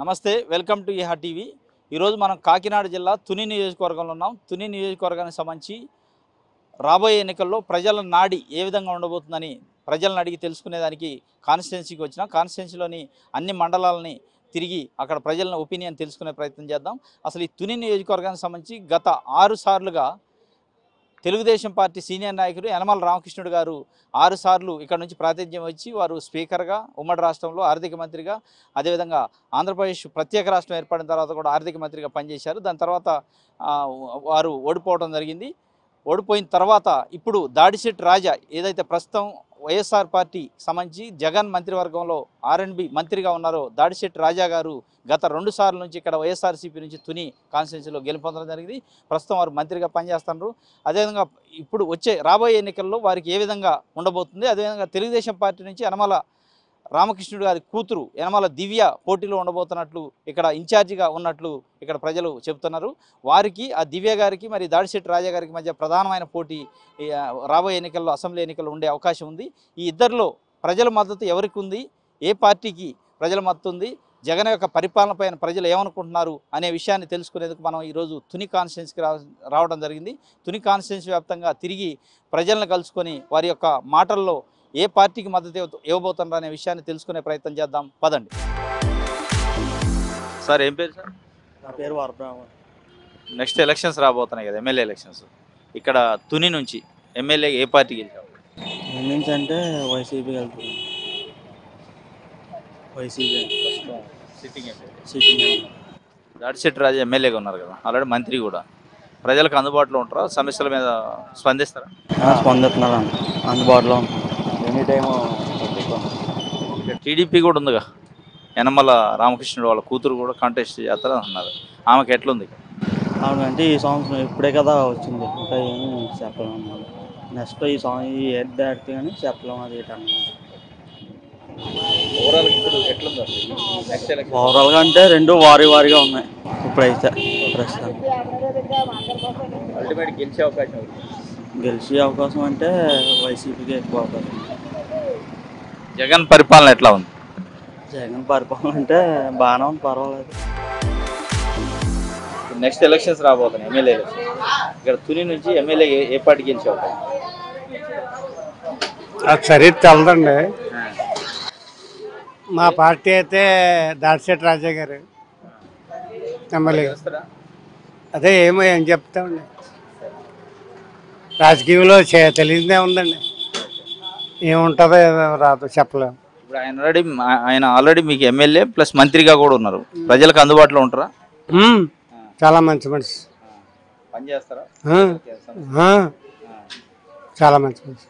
నమస్తే, welcome to ఈహా TV. ఈరోజు మనం కాకినాడ జిల్లా తుని నియోజకవర్గంలో ఉన్నాం. తుని నియోజకవర్గానికి సంబంధించి రాబోయే ఎన్నికల్లో ప్రజల నాడి ఏ విధంగా ఉండబోతుందని ప్రజలను అడిగి తెలుసుకునేదానికి కాన్స్టిట్యున్సీకి వచ్చినాం. కాన్స్టిట్యున్సీలోని అన్ని మండలాలని తిరిగి అక్కడ ప్రజల ఒపీనియన్ తెలుసుకునే ప్రయత్నం చేద్దాం. అసలు ఈ తుని నియోజకవర్గానికి సంబంధించి గత 6 సార్లుగా తెలుగుదేశం పార్టీ సీనియర్ నాయకుడు యనమల రామకృష్ణుడు గారు 6 సార్లు ఇక్కడ నుంచి ప్రాతినిధ్యం వచ్చి వారు స్పీకర్గా, ఉమ్మడి రాష్ట్రంలో ఆర్థిక మంత్రిగా, అదేవిధంగా ఆంధ్రప్రదేశ్ ప్రత్యేక రాష్ట్రం ఏర్పడిన తర్వాత కూడా ఆర్థిక మంత్రిగా పనిచేశారు. దాని తర్వాత వారు ఓడిపోవడం జరిగింది. ఓడిపోయిన తర్వాత ఇప్పుడు దాడిశెట్టి రాజా ఏదైతే ప్రస్తుతం వైఎస్ఆర్ పార్టీ సంబంధించి జగన్ మంత్రివర్గంలో ఆర్ఎండ్బి మంత్రిగా ఉన్నారో దాడిశెట్టి రాజా గారు గత 2 సార్ల నుంచి ఇక్కడ వైఎస్ఆర్సీపీ నుంచి తుని కాన్స్టిట్యున్సీలో గెలుపొందడం జరిగింది. ప్రస్తుతం వారు మంత్రిగా పనిచేస్తున్నారు. అదేవిధంగా ఇప్పుడు రాబోయే ఎన్నికల్లో వారికి ఏ విధంగా ఉండబోతుంది, అదేవిధంగా తెలుగుదేశం పార్టీ నుంచి యనమల రామకృష్ణుడు గారి కూతురు యనమల దివ్య పోటీలో ఉండబోతున్నట్లు ఇక్కడ ఇన్ఛార్జిగా ఉన్నట్లు ఇక్కడ ప్రజలు చెబుతున్నారు. వారికి ఆ దివ్య గారికి మరి దాడిశెట్టి రాజా గారికి మధ్య ప్రధానమైన పోటీ రాబోయే ఎన్నికల్లో అసెంబ్లీ ఎన్నికల్లో ఉండే అవకాశం ఉంది. ఈ ఇద్దరిలో ప్రజల మద్దతు ఎవరికి ఉంది, ఏ పార్టీకి ప్రజల మద్దతు ఉంది, జగన్ యొక్క పరిపాలన పైన ప్రజలు ఏమనుకుంటున్నారు అనే విషయాన్ని తెలుసుకునేందుకు మనం ఈరోజు తుని కాన్స్టిట్యున్సీకి రావడం జరిగింది. తుని కాన్స్టిట్యున్సీ వ్యాప్తంగా తిరిగి ప్రజలను కలుసుకొని వారి యొక్క మాటల్లో ఏ పార్టీకి మద్దతు ఇవ్వబోతున్నారు అనే విషయాన్ని తెలుసుకునే ప్రయత్నం చేద్దాం. పదండి. సార్, ఏం పేరు సార్? నా పేరు వరబ్రహ్మణ్. నెక్స్ట్ ఎలక్షన్స్ రాబోతున్నాయి కదా, ఎమ్మెల్యే ఎలక్షన్స్. ఇక్కడ తుని నుంచి ఎమ్మెల్యే ఏ పార్టీకి గెలిచారు? నుంచి అంటే వైసీపీ వెళ్తుంది. వైసీపీ సిట్టింగ్ దాడిశెట్టి రాజా ఎమ్మెల్యేగా ఉన్నారు కదా, ఆల్రెడీ మంత్రి కూడా. ప్రజలకు అందుబాటులో ఉంటారా? సమస్యల మీద స్పందిస్తారా? స్పందిస్తున్నారు, అందుబాటులో ఉంటుంది. Any time. టీడీపీ కూడా ఉందిగా, యనమల రామకృష్ణుడు వాళ్ళ కూతురు కూడా కాంటెస్ట్ చేస్తారని అన్నారు. ఆమెకు ఎట్లుంది? అవునంటే ఈ సంవత్సరం ఇప్పుడే కదా వచ్చింది, ఇంకా ఏమి చెప్పలేము. నెక్స్ట్ ఈ సంవత్సరం ఈ ఇయర్ దాటితే కానీ చెప్పలేము. అది ఓవరాల్గా అంటే రెండు వారీగా ఉన్నాయి ఇప్పుడైతే ప్రస్తుతానికి. గెలిచే అవకాశం అంటే వైసీపీకి ఎక్కువ అవకాశం. జగన్ పరిపాలన ఎట్లా ఉంది? జగన్ పరిపాలన అంటే బాగానే ఉంది, పర్వాలేదు. నెక్స్ట్ ఎలక్షన్స్ రాబోతున్నాయి, ఎమ్మెల్యే ఎలక్షన్. ఇక్కడ తుని నుంచి ఎమ్మెల్యే ఏ పార్టీ గెలిచే అవకాశం? అది సరిగ్గా తెలదండి. మా పార్టీ అయితే దాడిశెట్టి రాజా గారు ఎమ్మెల్యే. అదే ఏం చెప్తామండి, రాజకీయంలో తెలియదే ఉందండి, ఏముంటుందో రాదు చెప్పలేము. ఇప్పుడు ఆయన ఆల్రెడీ మీకు ఎమ్మెల్యే ప్లస్ మంత్రిగా కూడా ఉన్నారు. ప్రజలకు అందుబాటులో ఉంటారా? చాలా మంచి మనిషి, పని చేస్తారా? చాలా మంచి మనిషి.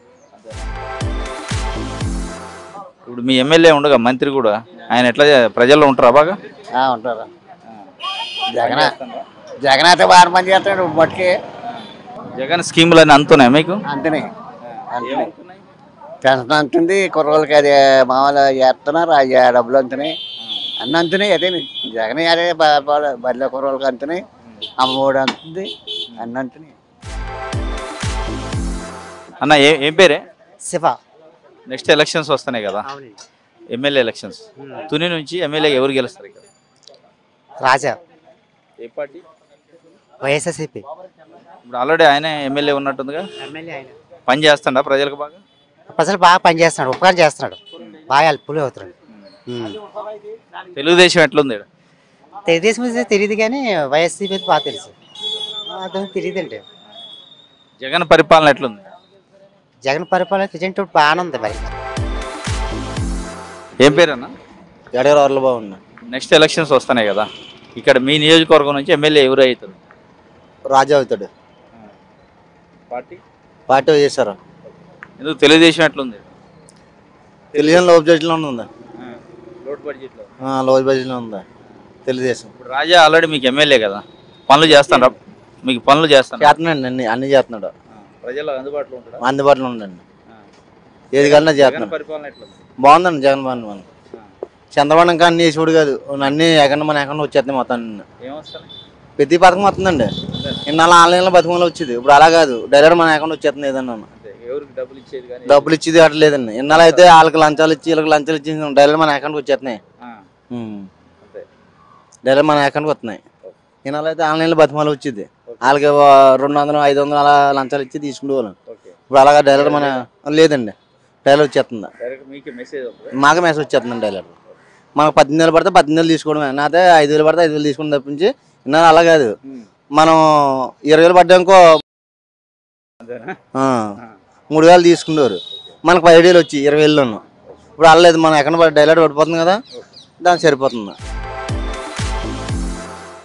ఇప్పుడు మీ ఎమ్మెల్యే ఉండగా మంత్రి కూడా, ఆయన ఎట్లా ప్రజల్లో ఉంటారా? బాగా ఉంటారా? జగన్ అయితే బాగా పని చేస్తాడు. మట్టుకి జగన్ స్కీములు అన్నీ అందుతున్నాయి మీకు? అంతనే పెన్షన్ అంతుంది, కుర్రోళ్ళకి అది మామూలు చేస్తున్నారు, డబ్బులు అంతున్నాయి, అన్నీ అంతున్నాయి. అదే జగన్ అదే బడిలో కుర్రోళ్ళకి అంతున్నాయి, అమ్మఒడి అంతుంది, అన్నీ అంతున్నాయి. అన్న ఏం పేరే? శివ. నెక్స్ట్ ఎలక్షన్స్ వస్తున్నాయి కదా, ఎమ్మెల్యే ఎలక్షన్స్. తుని నుంచి ఎమ్మెల్యే ఎవరు గెలుస్తారు ఇక్కడ? రాజా. ఏ పార్టీ? వైఎస్ఆర్సీపీ. ఇప్పుడు ఆల్రెడీ ఆయనే ఎమ్మెల్యే ఉన్నట్టుందిగా. ఎమ్మెల్యే ఆయన పని చేస్తాడా ప్రజలకు? బాగా ప్రజలు బాగా పని చేస్తున్నాడు, ఉపకారం చేస్తున్నాడు, బాగా హెల్ప్ఫుల్ అవుతున్నాడు. తెలుగుదేశం ఎట్లుంది? తెలుగుదేశం తెలియదు కానీ వైఎస్సీపీ బాగా తెలుసు. అదే తెలియదండి. జగన్ పరిపాలన ఎట్లుంది? జగన్ పరిపాలన ప్రజెంట్ బాగానే ఉంది. మరి ఏం పేరు అన్న? ఎడగరాళ్ళు బాగున్నాయి. నెక్స్ట్ ఎలక్షన్స్ వస్తున్నాయి కదా, ఇక్కడ మీ నియోజకవర్గం నుంచి ఎమ్మెల్యే ఎవరు అవుతారు? రాజా అవుతాడు. పార్టీ చేశారు. ఎందుకు? తెలుగుదేశం ఎట్లుంది? తెలుగుదేశం లో బడ్జెట్లో ఉందా? లో బడ్జెట్లో ఉందా తెలుగుదేశం? ఇప్పుడు రాజా ఆల్రెడీ మీకు ఎమ్మెల్యే కదా, పనులు చేస్తాడా? మీకు పనులు చేస్తున్నాడు, అన్ని చేస్తున్నాడు. ప్రజలు అందుబాటులో అందుబాటులో ఉండండి, ఏది కన్నా చేస్తున్నాడు. పరిపాలన ఎట్లుంది? బాగుందండి జగన్ బాగుంది. చంద్రబాబు ఇంకా అన్ని చూడు కాదు, అన్ని మన అకౌంట్ వచ్చేస్తున్నాయి మొత్తం. ప్రతి పథకం వస్తుందండి. ఇన్నాళ్ళు ఆన్లైన్లో బతుకంలో వచ్చేది, ఇప్పుడు అలా కాదు, డైరెక్ట్ మన అకౌంట్ వచ్చేస్తుంది. ఏదన్నా డబ్బులు ఇచ్చేది అట్లేదండి. ఇన్నాళ్ళు అయితే వాళ్ళకి లంచాలు ఇచ్చి వీళ్ళకి లంచాలు ఇచ్చి డైరెక్ట్ మన అకౌంట్కి వచ్చేస్తున్నాయి. డైరెక్ట్ మన అకౌంట్కి వస్తున్నాయి. ఈనాళ్ళు అయితే ఆన్లైన్లో బతిమాలు వచ్చింది. వాళ్ళకి 200 500 అలా లంచాలు ఇచ్చి తీసుకునేవాళ్ళం. ఇప్పుడు అలాగా డైరెక్ట్ మన లేదండి, డైరెక్ట్ వచ్చేస్తుంది. మాకు మెసేజ్ వచ్చేస్తుందండి డైరెక్ట్. మనకు 18,000 పడితే 18,000 తీసుకోవడమే. నాతే 5,000 పడితే 5,000 తీసుకుని తప్పించి ఈనాడు అలా కాదు. మనం 20,000 పడ్డాకో 3,000 తీసుకునేవారు. మనకు 5,000 వచ్చి 20,000 ఇప్పుడు అల్లలేదు. మన అకౌంట్ డైరెక్ట్ పడిపోతుంది కదా, దానికి సరిపోతుంది.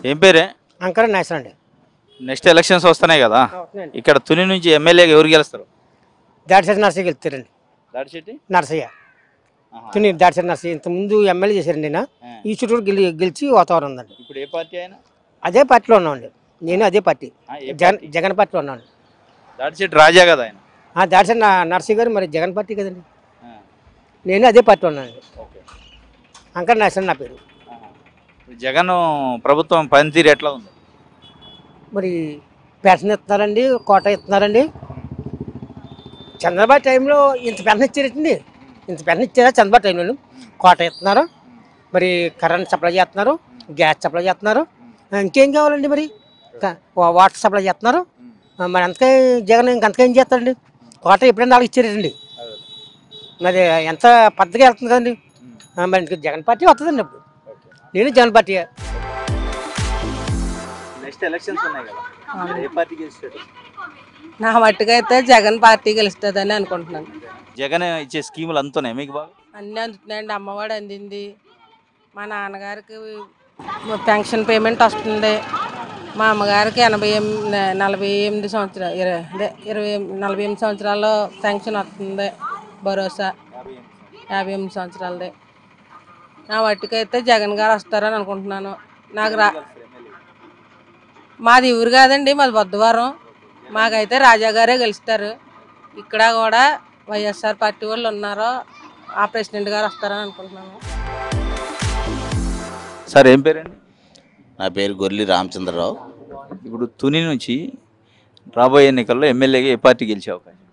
ఏం పేరే? అంకర నేషన్ అండి. నెక్స్ట్ ఎలక్షన్స్ వస్తున్నాయి కదా, ఇక్కడ తుని నుంచి ఎమ్మెల్యేగా ఎవరు గెలుస్తారు? దాడిశెట్టి నర్సయ్య గెలుస్తారండి. దాడిశెట్టి నర్సయ్య, తుని దాడిశెట్టి నర్సయ్య. ఇంతకుముందు ఎమ్మెల్యే చేశారండి. నేను ఈ చుట్టూ గెలిచి వాతావరణం ఉందండి. ఇప్పుడు ఏ పార్టీ అయినా? అదే పార్టీలో ఉన్నామండి. నేను అదే పార్టీ, జగన్ పార్టీలో ఉన్నాను. దాడిశెట్టి రాజా కదా ఆయన? దాడిశెట్టి నర్సయ్య గారు మరి జగన్ పార్టీ కదండి. నేను అదే పార్టీలో ఉన్నానండి. అంకర నేషన్ నా పేరు. జగన్ ప్రభుత్వం పనితీరు ఎట్లా ఉంది? మరి పెన్షన్ ఇస్తున్నారండి, కోట ఇస్తున్నారండి. చంద్రబాబు టైంలో ఇంత పెన్షన్ ఇచ్చారండి. ఇంత పెన్షన్ ఇచ్చారా చంద్రబాబు టైంలో? కోట ఇస్తున్నారు, మరి కరెంట్ సప్లై చేస్తున్నారు, గ్యాస్ సప్లై చేస్తున్నారు. ఇంకేం కావాలండి? మరి వాటర్ సప్లై చేస్తున్నారు. మరి అంతకే జగన్ ఇంకంతకేం చేస్తారండి? కోట ఎప్పుడైనా నాలుగు ఇచ్చారండి. మరి ఎంత పద్ధతిగా వెళ్తుంది కదండి. మరి జగన్ పార్టీ వస్తుందండి. అప్పుడు నేను జగన్ పార్టీ. నెక్స్ట్ ఎలక్షన్స్ ఉన్నాయి కదా, ఏ పార్టీ గెలుస్తాడు? నా మట్టుగా అయితే జగన్ పార్టీ గెలుస్తుందని అనుకుంటున్నాను. జగన్ ఇచ్చే స్కీములు అంతున్నాయి మీకు బాగా? అన్నీ అందుతున్నాయండి. అమ్మఒడి అందింది, మా నాన్నగారికి పెన్షన్ పేమెంట్ వస్తుంది, మా అమ్మగారికి 48 సంవత్సరాలు 48 సంవత్సరాల్లో పెన్షన్ వస్తుంది, భరోసా 58 సంవత్సరాలది. నా మట్టుకైతే జగన్ గారు వస్తారని అనుకుంటున్నాను. నాకు మాది ఊరు కాదండి, మాది బొద్దవారం. మాకైతే రాజా గారే గెలుస్తారు. ఇక్కడ కూడా వైఎస్ఆర్ పార్టీ వాళ్ళు ఉన్నారో ఆ ప్రెసిడెంట్ గారు వస్తారని అనుకుంటున్నాను. సార్ ఏం పేరండి? నా పేరు గొర్లి రామచంద్రరావు. ఇప్పుడు తుని నుంచి రాబోయే ఎన్నికల్లో ఎమ్మెల్యేగా ఏ పార్టీ గెలిచే అవకాశం?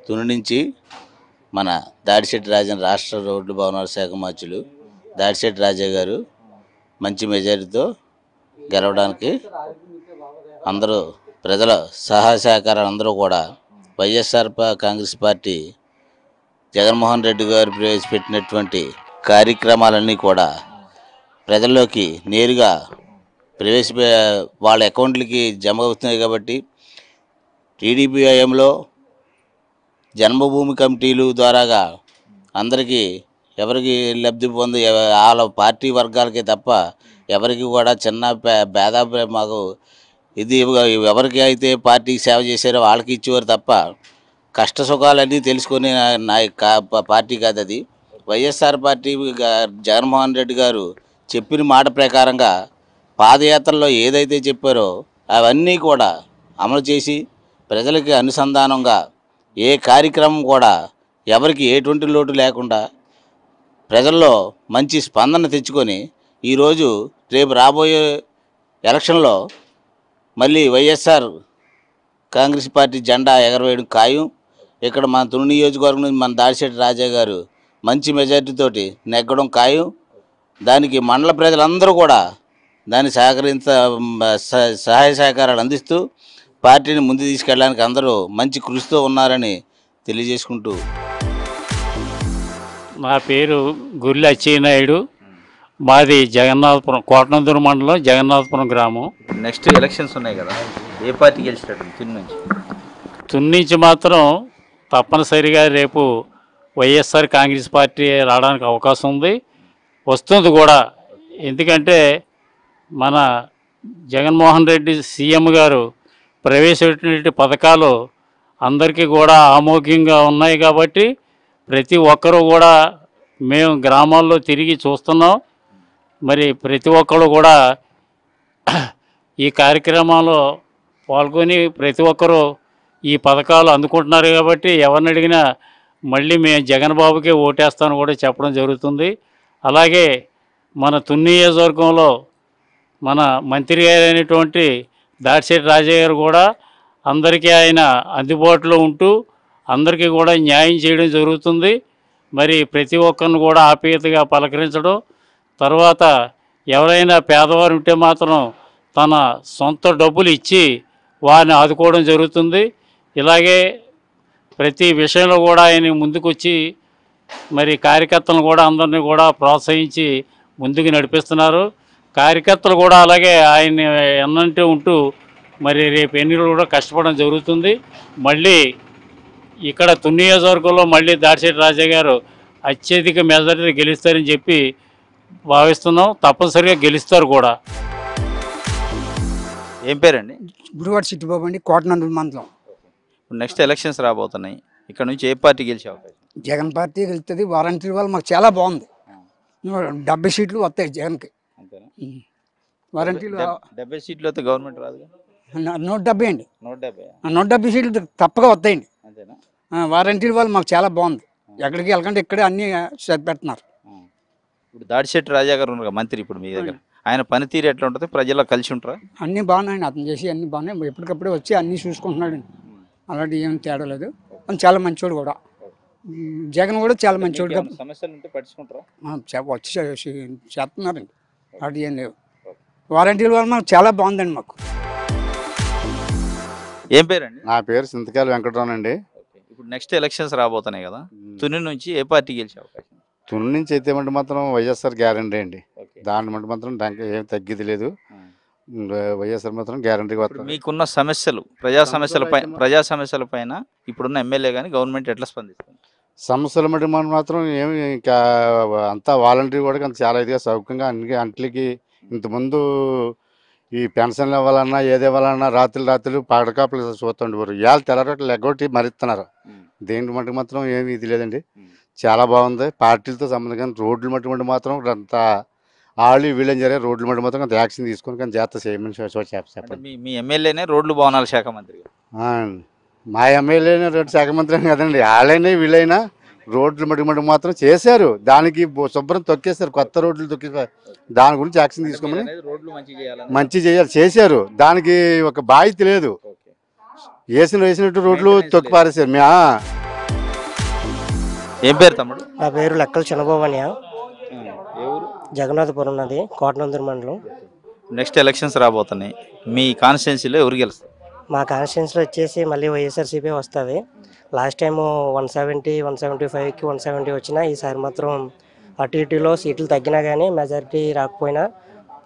తుని నుంచి మన దాడిశెట్టి రాజా, రాష్ట్ర రోడ్లు భవనాల శాఖ మంత్రులు దాడిశెట్టి రాజా గారు మంచి మెజారిటీతో గెలవడానికి అందరూ ప్రజల సహాయ సహకారాలు అందరూ కూడా వైఎస్ఆర్ కాంగ్రెస్ పార్టీ జగన్మోహన్ రెడ్డి గారు ప్రవేశపెట్టినటువంటి కార్యక్రమాలన్నీ కూడా ప్రజల్లోకి నేరుగా వాళ్ళ అకౌంట్లకి జమ అవుతున్నాయి. కాబట్టి టీడీపీ హయాంలో జన్మభూమి కమిటీలు ద్వారాగా అందరికీ ఎవరికి లబ్ధి పొంది వాళ్ళ పార్టీ వర్గాలకే తప్ప ఎవరికి కూడా చిన్న భేద మాకు ఇది ఎవరికి అయితే పార్టీకి సేవ చేశారో వాళ్ళకి ఇచ్చేవారు తప్ప కష్ట సుఖాలన్నీ తెలుసుకునే పార్టీ కాదు అది. వైఎస్ఆర్ పార్టీ జగన్మోహన్ రెడ్డి గారు చెప్పిన మాట ప్రకారంగా పాదయాత్రలో ఏదైతే చెప్పారో అవన్నీ కూడా అమలు చేసి ప్రజలకి అనుసంధానంగా ఏ కార్యక్రమం కూడా ఎవరికి ఎటువంటి లోటు లేకుండా ప్రజల్లో మంచి స్పందన తెచ్చుకొని ఈరోజు రేపు రాబోయే ఎలక్షన్లో మళ్ళీ వైఎస్ఆర్ కాంగ్రెస్ పార్టీ జెండా ఎగరవేయడం ఖాయం. ఇక్కడ మన తుని నియోజకవర్గం నుంచి మన దాడిశెట్టి రాజా గారు మంచి మెజార్టీతోటి నెగ్గడం ఖాయం. దానికి మండల ప్రజలందరూ కూడా దాన్ని సహాయ సహకారాలు అందిస్తూ పార్టీని ముందు తీసుకెళ్ళడానికి అందరూ మంచి కృషితో ఉన్నారని తెలియజేసుకుంటూ. నా పేరు గుర్లి అచ్చెన్నాయుడు. మాది జగన్నాథపురం, కోటనందూరు మండలం, జగన్నాథపురం గ్రామం. నెక్స్ట్ ఎలక్షన్స్ ఉన్నాయి కదా, ఏ పార్టీ గెలిచినట్టు తుని నుంచి? తుని నుంచి మాత్రం తప్పనిసరిగా రేపు వైఎస్ఆర్ కాంగ్రెస్ పార్టీ రావడానికి అవకాశం ఉంది, వస్తుంది కూడా. ఎందుకంటే మన జగన్మోహన్ రెడ్డి సీఎం గారు ప్రవేశపెట్టినటువంటి పథకాలు అందరికీ కూడా ఆమోఘంగా ఉన్నాయి. కాబట్టి ప్రతి ఒక్కరూ కూడా మేము గ్రామాల్లో తిరిగి చూస్తున్నాం. మరి ప్రతి ఒక్కరు కూడా ఈ కార్యక్రమంలో పాల్గొని ప్రతి ఒక్కరూ ఈ పథకాలు అందుకుంటున్నారు. కాబట్టి ఎవరిని అడిగినా మళ్ళీ మేము జగన్ బాబుకే ఓటేస్తాను కూడా చెప్పడం జరుగుతుంది. అలాగే మన తుని నియోజకవర్గంలో మన మంత్రి గారైనటువంటి దాడిశెట్టి రాజా గారు కూడా అందరికీ ఆయన అందుబాటులో ఉంటూ అందరికీ కూడా న్యాయం చేయడం జరుగుతుంది. మరి ప్రతి ఒక్కరిని కూడా ఆప్యాయతగా పలకరించడం, తర్వాత ఎవరైనా పేదవారు ఉంటే మాత్రం తన సొంత డబ్బులు ఇచ్చి వారిని ఆదుకోవడం జరుగుతుంది. ఇలాగే ప్రతి విషయంలో కూడా ఆయన ముందుకొచ్చి మరి కార్యకర్తలను కూడా అందరినీ కూడా ప్రోత్సహించి ముందుకు నడిపిస్తున్నారు. కార్యకర్తలు కూడా అలాగే ఆయన్ని ఎన్నంటే ఉంటూ మరి రేపు ఎన్నికలు కూడా కష్టపడడం జరుగుతుంది. మళ్ళీ ఇక్కడ తుని నియోజకవర్గంలో మళ్ళీ దాడిశెట్టి రాజా గారు అత్యధిక మెజారిటీ గెలుస్తారని చెప్పి భావిస్తున్నాం. తప్పనిసరిగా గెలుస్తారు కూడా. ఏం పేరండి? గురువాడ చిట్టుబాబు అండి, కోటనందూరు మండలం. నెక్స్ట్ ఎలక్షన్స్ రాబోతున్నాయి. ఇక్కడ నుంచి ఏ పార్టీ గెలిచే అవకాశం? జగన్ పార్టీ గెలుస్తుంది. వారంటీ వాళ్ళు మాకు చాలా బాగుంది. 70 సీట్లు వస్తాయి జగన్కి. వారంటీలు 70 సీట్లు అయితే గవర్నమెంట్ రాదు. 170 అండి. 170 సీట్లు తప్పగా వస్తాయండి. అంతేనా? వారంటీల వాళ్ళు మాకు చాలా బాగుంది. ఎక్కడికి వెళ్ళకంటే ఇక్కడే అన్ని పెడుతున్నారు. ఇప్పుడు దాడిశెట్టి రాజా గారు ఉన్నారు మంత్రి ఇప్పుడు మీ దగ్గర, ఆయన పనితీరు ఎట్లా ఉంటుంది? ప్రజల్లో కలిసి ఉంటారా? అన్నీ బాగున్నాయండి. అతను చేసి అన్నీ బాగున్నాయి. ఎప్పటికప్పుడే వచ్చి అన్నీ చూసుకుంటున్నాడు. అలాంటి ఏం తేడా లేదు. అతను చాలా మంచివాడు కూడా. జగన్ కూడా చాలా మంచివాడు. సమస్యలు ఉంటే పట్టించుకుంటారా? వచ్చి చేస్తున్నారండి. అది ఏం లేవు. వారంటీల వల్ల మాకు చాలా బాగుందండి. మాకు ఏం పేరండి? నా పేరు సింతకాయల వెంకటరావు అండి. ఇప్పుడు నెక్స్ట్ ఎలక్షన్స్ రాబోతున్నాయి కదా, తుని నుంచి ఏ పార్టీ గెలిచే అవకాశం? తుని నుంచి అయితే మటు మాత్రం వైఎస్ఆర్ గ్యారంటీ అండి. దాని మటు మాత్రం ఏం తగ్గిది లేదు. వైఎస్ఆర్ మాత్రం గ్యారంటీగా వస్తుంది. మీకున్న సమస్యలు, ప్రజా సమస్యల పైన ఇప్పుడున్న ఎమ్మెల్యే కానీ గవర్నమెంట్ ఎట్లా స్పందిస్తుంది? సమస్యల మటు మాత్రం ఏమి ఇంకా అంతా వాలంటీర్ కూడా అంత చాలా ఇదిగా సౌఖ్యంగా అంట్లకి ఇంతకుముందు ఈ పెన్షన్లు ఇవ్వాలన్నా ఏది ఇవ్వాలన్నా రాత్రులు పడకాపులు చూస్తుండేవారు. ఇవాళ తెల్లరొట్లు లెగ్గొట్టి మరిస్తున్నారు. దేని మటుకు మాత్రం ఏమి ఇది లేదండి. చాలా బాగుంది. పార్టీలతో సంబంధం కానీ రోడ్లు మటు మాత్రం అంత వాళ్ళు వీళ్ళని జరిగే రోడ్లు మటు మాత్రం అంత యాక్షన్ తీసుకొని కానీ జాగ్రత్త చేయమని చెప్పండి. మీ ఎమ్మెల్యేనే రోడ్లు భవనాల శాఖ మంత్రి? మా ఎమ్మెల్యేనే రోడ్డు శాఖ మంత్రి కదండి. వాళ్ళైనా వీళ్ళైనా రోడ్లు మటుకు మాత్రం చేశారు. దానికి శుభ్రం తొక్కేశారు. కొత్త రోడ్లు తొక్కేసారు. దాని గురించి యాక్షన్ తీసుకోమని మంచి చేయాలి చేశారు. దానికి ఒక బాధ్యత లేదు. వేసినట్టు రోడ్లు తొక్కి పారేశారు. ఏం పేరు తమ్ముడు? నా పేరు లెక్కల చిన్నబాబు. జగన్నాథపురం నది, కోటనందూరు మండలం. నెక్స్ట్ ఎలక్షన్స్ రాబోతున్నాయి. మీ కాన్స్టిట్యున్సీలో ఎవరు గెలుస్తారు? మా కాన్స్టిట్యున్సీలో వచ్చేసి మళ్ళీ వైఎస్ఆర్సీపీ వస్తుంది. లాస్ట్ టైము 170, 175కి 170 వచ్చినా ఈసారి మాత్రం అటు ఇటులో సీట్లు తగ్గినా కానీ మెజారిటీ రాకపోయినా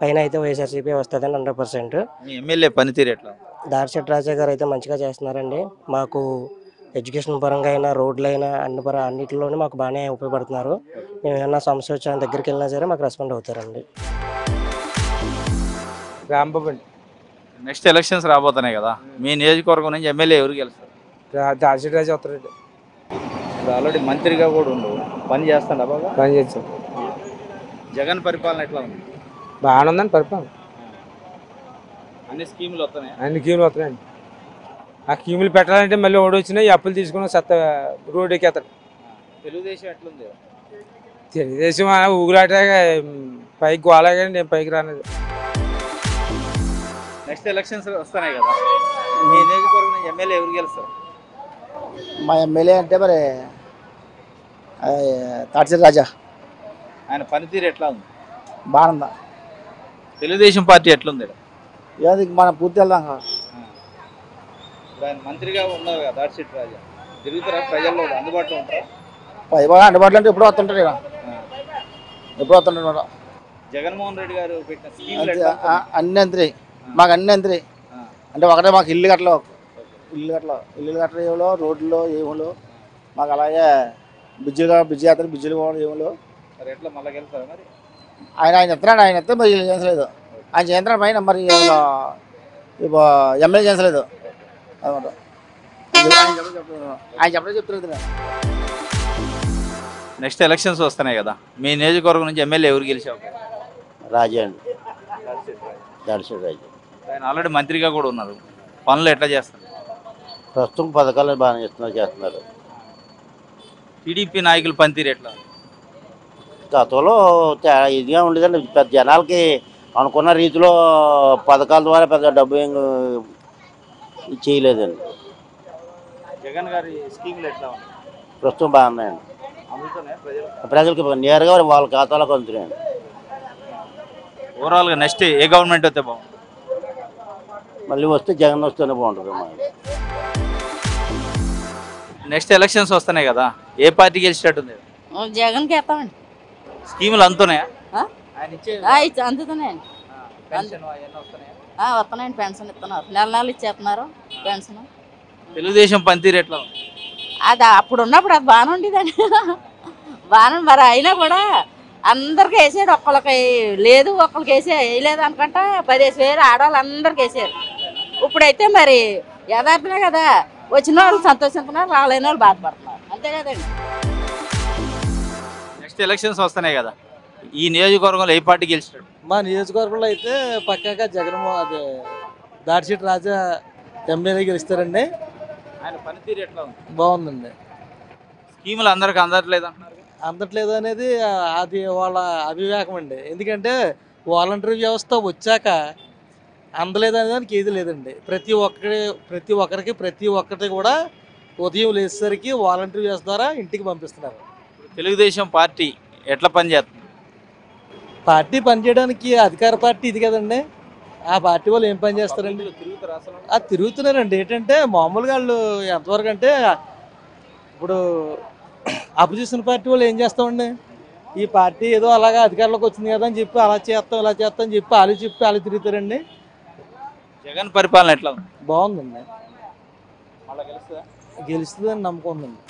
పైన అయితే వైఎస్ఆర్సీపీ వస్తుందండి 100%. మీ ఎమ్మెల్యే పనితీరు ఎట్లా? దాడిశెట్టి రాజా గారు అయితే మంచిగా చేస్తున్నారండి. మాకు ఎడ్యుకేషన్ పరంగా అయినా రోడ్లు అయినా అన్నిటిలోనే మాకు బాగానే ఉపయోగపడుతున్నారు. మేము ఏమన్నా సమస్య వచ్చిన దగ్గరికి వెళ్ళినా సరే మాకు రెస్పాండ్ అవుతారండి. రాంబాబు అండి. నెక్స్ట్ ఎలక్షన్స్ రాబోతున్నాయి కదా, మీ నియోజకవర్గం నుంచి ఎమ్మెల్యే ఎవరు గెలుస్తారు? దాడిశెట్టి రాజా వస్తారండి. ఇప్పుడు ఆల్రెడీ మంత్రిగా కూడా ఉండు, పని చేస్తాడా? బాగా పని చేస్తాం. జగన్ పరిపాలన ఎట్లా ఉంది? బాగానే ఉందండి పరిపాలన. అన్ని స్కీములు వస్తున్నాయి. అన్ని స్కీములు వస్తున్నాయండి. ఆ స్కీములు పెట్టాలంటే మళ్ళీ ఓడి వచ్చినా ఈ అప్పులు తీసుకుని రోడ్డు ఎక్కేస్తాడు. తెలుగుదేశం ఎట్లుంది? తెలుగుదేశం ఊగులాట పైకి గోలాగా నేను పైకి రాలేదు. నెక్స్ట్ ఎలక్షన్స్ వస్తున్నాయి కదా, మీ నియోజకవర్గం నుంచి ఎమ్మెల్యే ఎవరు గెలుస్తారు? మా ఎమ్మెల్యే అంటే మరి దాడిశెట్టి రాజా. ఆయన పనితీరు ఎట్లా ఉంది? బాగుందా? తెలుగుదేశం పార్టీ ఎట్లుంది? ఏది మనం పూర్తి వెళ్దాం. ఆయన మంత్రిగా ఉన్నారు కదా దాడిశెట్టి రాజా, తిరుగుతారా ప్రజల్లో? అందుబాటులో ఉంటారా? బాగా అందుబాటులో అంటే ఎప్పుడు వస్తుంటారు ఇక, ఎప్పుడు వస్తుంటారు. జగన్మోహన్ రెడ్డి గారు పెట్టిన స్కీమ్ అన్ని అంతరి, మాకు అన్ని అంతరి. అంటే ఒకటే మాకు ఇల్లు కట్టలు ఏమో, రోడ్లు ఏమో మాకు, అలాగే బిజ్జులు చేస్తారు, బిజ్జులు కూడా ఏమో. మరి ఎట్లా మళ్ళీ గెలుస్తారా? మరి ఆయన చెప్తున్నాడు, ఆయన చెప్తే మరి చేసలేదు. ఆయన చేయించడం పైన మరి ఎమ్మెల్యే చేసలేదు అనమాట. ఆయన చెప్పలేదు చెప్తున్నారు. నెక్స్ట్ ఎలక్షన్స్ వస్తున్నాయి కదా, మీ నియోజకవర్గం నుంచి ఎమ్మెల్యే ఎవరు గెలిచావు? రాజా అండి, దాడిశెట్టి రాజా. ఆయన ఆల్రెడీ మంత్రిగా కూడా ఉన్నారు, పనులు ఎట్లా చేస్తారు? ప్రస్తుతం పథకాలు బాగానే చేస్తున్నారు. టీడీపీ నాయకులు పనితీరు ఎట్లా? గతంలో ఇదిగా ఉండేదండి. పెద్ద జనాలకి అనుకున్న రీతిలో పథకాల ద్వారా పెద్ద డబ్బు ఏం చేయలేదండి. జగన్ గారి స్కీములు ఎట్లా ఉన్నాయి? ప్రస్తుతం బాగున్నాయండి. ప్రజలకి నేరుగా వాళ్ళ ఖాతాలోకి అందుతున్నాయండి. ఓవరాల్గా నెక్స్ట్ ఏ గవర్నమెంట్ వస్తే బాగుంటుంది? మళ్ళీ వస్తే జగన్ వస్తేనే బాగుంటుంది. నెక్స్ట్ ఎలక్షన్స్ వస్తున్నాయి కదా, ఏ పార్టీ గెలిచేటట్టుంది? జగన్కి వేస్తామండి. స్కీములు అందుతున్నాయా? అందుతున్నాయండి. వస్తున్నాయండి, పెన్షన్ ఇస్తున్నారు, నెల నెలలు ఇచ్చేస్తున్నారు పెన్షన్. తెలుగుదేశం పనితీరు ఎట్లా ఉంది? అది అప్పుడు ఉన్నప్పుడు అది బాగానే ఉండేదండి. బాగానే మరి అయినా కూడా అందరికి వేసాడు, ఒక్కళ్ళకి లేదు ఒక్కళ్ళకి వేయలేదు అనుకుంటా 10,000 ఆడవాళ్ళు అందరికి వేసారు. ఇప్పుడైతే మరి యథార్థమే కదా, వచ్చిన వాళ్ళు సంతోషిస్తున్నారు, రాలేని వాళ్ళు బాధపడుతున్నారు, అంతే కదండి. నెక్స్ట్ ఎలక్షన్స్ వస్తున్నాయి కదా, ఈ నియోజకవర్గంలో ఏ పార్టీ గెలిచాడు? మా నియోజకవర్గంలో అయితే పక్కాగా అదే దాడిశెట్టి రాజా ఎమ్మెల్యే గెలుస్తారండి. ఆయన పనితీరు ఎట్లా ఉంది? బాగుందండి. స్కీములు అందరికి అందట్లేదు అంటున్నారు. అందట్లేదు అనేది అది వాళ్ళ అవివేకం అండి. ఎందుకంటే వాలంటరీ వ్యవస్థ వచ్చాక అందలేదు అనే దానికి ఏది లేదండి. ప్రతి ఒక్కరికి కూడా ఉదయం లేచేసరికి వాలంటరీ వ్యవస్థ ద్వారా ఇంటికి పంపిస్తున్నారు. తెలుగుదేశం పార్టీ ఎట్లా పనిచేస్తుంది? పార్టీ పనిచేయడానికి అధికార పార్టీ ఇది కదండి. ఆ పార్టీ వాళ్ళు ఏం పని చేస్తారండి? అది తిరుగుతున్నారండి. ఏంటంటే మామూలుగా వాళ్ళు ఎంతవరకు అంటే ఇప్పుడు అపోజిషన్ పార్టీ వాళ్ళు ఏం చేస్తామండి, ఈ పార్టీ ఏదో అలాగా అధికారంలోకి వచ్చింది కదా అని చెప్పి అలా చేస్తాం ఇలా చేస్తాం అని చెప్పి వాళ్ళు తిరుగుతారండి. జగన్ పరిపాలన ఎట్లా ఉంది? బాగుందండి. గెలుస్తుందని నమ్మకం ఉందండి.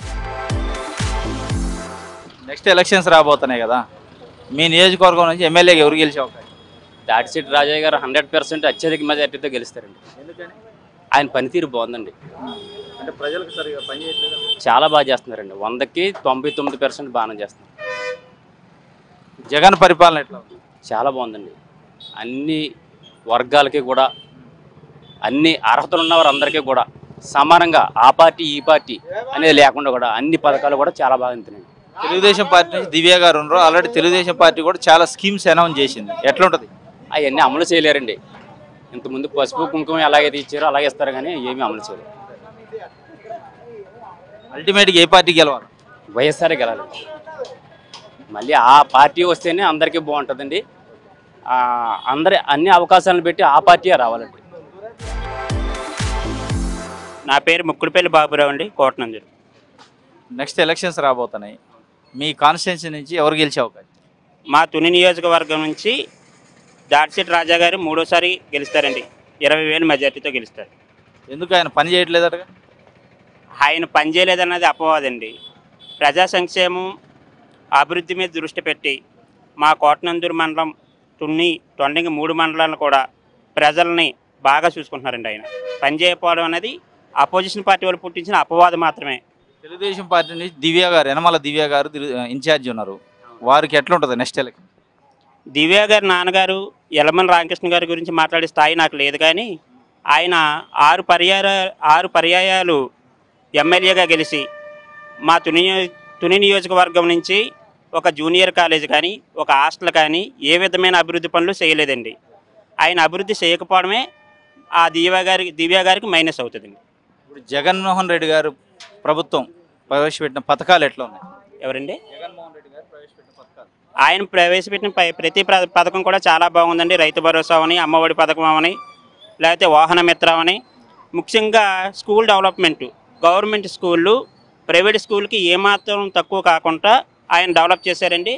నెక్స్ట్ ఎలక్షన్స్ రాబోతున్నాయి కదా, మీ నియోజకవర్గం నుంచి ఎమ్మెల్యేగా ఎవరు గెలిచే అవకాశం? దాడిశెట్టి రాజయ్య గారు 100% అత్యధిక మెజార్టీతో గెలుస్తారండి. ఎందుకని? ఆయన పనితీరు బాగుందండి. అంటే ప్రజలకు సరిగా పని చేయట్లేదు. చాలా బాగా చేస్తున్నారండి. 100కి 99% బాగానే చేస్తున్నారు. జగన్ పరిపాలన ఎట్లా ఉంది? చాలా బాగుందండి. అన్ని వర్గాలకి కూడా, అన్ని అర్హతలు ఉన్నవారు అందరికీ కూడా సమానంగా ఆ పార్టీ ఈ పార్టీ అనేది లేకుండా కూడా అన్ని పథకాలు కూడా చాలా బాగా ఉంటున్నాయి. తెలుగుదేశం పార్టీ నుంచి దివ్య గారు ఉన్నారు. ఆల్రెడీ తెలుగుదేశం పార్టీ కూడా చాలా స్కీమ్స్ అనౌన్స్ చేసింది. ఎట్లా ఉంటుంది? అవన్నీ అమలు చేయలేరండి. ఇంతకుముందు పసుపు కుంకుమ ఎలాగైతే ఇచ్చారో అలాగే ఇస్తారు, కానీ ఏమీ అమలు చేయలేరు. అల్టిమేట్గా ఏ పార్టీ గెలవాలి? వైఎస్ఆర్ గెలాలి. మళ్ళీ ఆ పార్టీ వస్తేనే అందరికీ బాగుంటుందండి. అన్ని అవకాశాలను పెట్టి ఆ పార్టీయే రావాలండి. నా పేరు ముక్కుడిపల్లి బాబురావు అండి, కోటనంజూరు. నెక్స్ట్ ఎలక్షన్స్ రాబోతున్నాయి, మీ కాన్స్టిట్యున్సీ నుంచి ఎవరు గెలిచే అవకాశం? మా తుని నియోజకవర్గం నుంచి దాడిశెట్టి రాజా గారు 3వసారి గెలుస్తారండి. 20,000 మెజార్టీతో గెలుస్తారు. ఎందుకు ఆయన పని చేయట్లేదట? ఆయన పని చేయలేదన్నది అపవాదండి. ప్రజా సంక్షేమం అభివృద్ధి మీద దృష్టి పెట్టి మా కోటనందూరు మండలం, తుని, తొండంగి 3 మండలాలను కూడా ప్రజల్ని బాగా చూసుకుంటున్నారండి. ఆయన పని చేయకపోవడం అనేది అపోజిషన్ పార్టీ వాళ్ళు పుట్టించిన అపవాదం మాత్రమే. తెలుగుదేశం పార్టీ నుంచి దివ్య గారు, యనమల దివ్య గారు ఇన్ఛార్జ్ ఉన్నారు. వారికి ఎట్లా ఉంటుంది నెక్స్ట్ ఎలక్షన్? దివ్య గారి నాన్నగారు యలమల రామకృష్ణ గారి గురించి మాట్లాడే స్థాయి నాకు లేదు, కానీ ఆయన 6 పర్యాయాలు ఎమ్మెల్యేగా గెలిచి మా తుని నియోజకవర్గం నుంచి ఒక జూనియర్ కాలేజ్ కానీ, ఒక హాస్టల్ కానీ ఏ విధమైన అభివృద్ధి పనులు చేయలేదండి. ఆయన అభివృద్ధి చేయకపోవడమే ఆ దివ్య గారికి మైనస్ అవుతుందండి. ఇప్పుడు జగన్మోహన్ రెడ్డి గారు ప్రభుత్వం ప్రవేశపెట్టిన పథకాలు ఎట్లా ఉన్నాయి? ఎవరండి? జగన్మోహన్ రెడ్డి గారు ప్రవేశపెట్టిన పథకాలు. ఆయన ప్రవేశపెట్టిన ప్రతి పథకం కూడా చాలా బాగుందండి. రైతు భరోసా అని, అమ్మఒడి పథకం అని, లేకపోతే వాహన మిత్ర అని, ముఖ్యంగా స్కూల్ డెవలప్మెంట్, గవర్నమెంట్ స్కూళ్ళు ప్రైవేట్ స్కూల్కి ఏమాత్రం తక్కువ కాకుండా ఆయన డెవలప్ చేశారండి.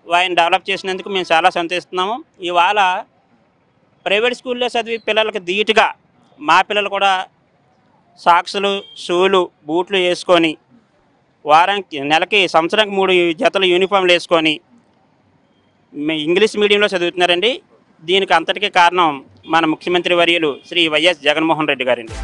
ఆయన డెవలప్ చేసినందుకు మేము చాలా సంతోషిస్తున్నాము. ఇవాళ ప్రైవేట్ స్కూల్లో చదివి పిల్లలకి ధీటుగా మా పిల్లలు కూడా సాక్సులు, షూలు, బూట్లు వేసుకొని నెలకి సంవత్సరానికి 3 జతలు యూనిఫామ్లు వేసుకొని ఇంగ్లీష్ మీడియంలో చదువుతున్నారండి. దీనికి అంతటికీ కారణం మన ముఖ్యమంత్రి వర్యులు శ్రీ వైఎస్ జగన్మోహన్ రెడ్డి గారండి.